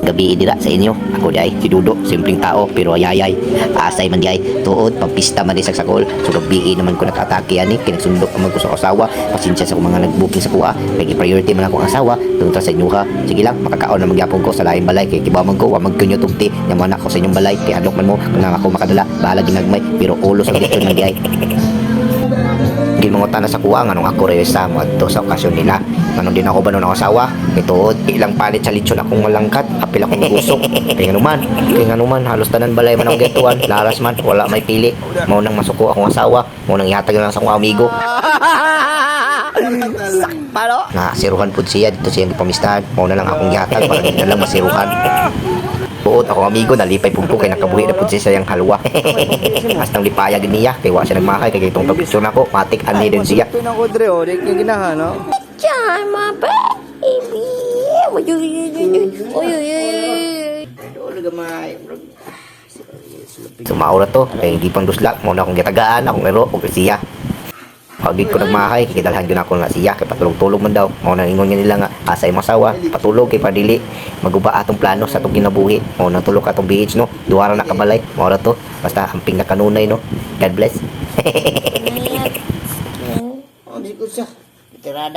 gabi dira sa inyo. Ako di ay si Dudo, simpleng tao pero ayayay. Asay man di ay tuod pagpista man sa sakol. So gabi naman ko nakatake ani kinagsundok man ko sa asawa. Pasensya sa akong mga nag-booking sa kuha. Kay priority man akong asawa tungod sa inyo ha. Sige lang makakaon na magyapon ko sa laing balay kay kibaman ko wa magkunyo tugti nyaman ako sa inyong balay kay adlok man mo kung ako makadala bahala ginagmay pero ulo sa dito man di ay. Gimangutan na sa kuha nganong ako rin sa mo adto sa okasyon nila. Nganong din ako ba nung asawa? Ito, ilang palit sa lechon akong malangkat, apil akong gusok. Kaya nganuman, halos tanan balay man ang getuan, laras man, wala may pili. Mao nang masuko akong asawa, mao nang ihatag lang sa akong amigo. Sakpalo! Na, siruhan po siya, dito siya pamistahan. Mao na lang akong ihatag, para hindi na lang masiruhan. Buot ako amigo, nalipay po kay nakabuhi na po siya yung halwa. As nang lipaya niya, kaya wala siya nagmakay, kaya itong pagpicture na ko, matik ani din siya. Ito na ko, Dre, o, di kaya ginahan, no? Diyan, my baby. Uy, uy, uy, uy, uy. Uy, uy, uy. Sumaura to, kaya hindi pang dusla, muna akong gitagaan, akong ero, o siya. Pagdit ko nagmakay, kikidalhan din ako nga siya, kay patulog-tulog man daw. Mao nang ingon niya nila nga, asay masawa, patulog kay padili. Maguba atong plano sa atong kinabuhi. Mao nang tulog atong beach no, duwara na kabalay. Mao ra to, basta amping na kanunay no. God bless. Oh, di ko siya. Itirada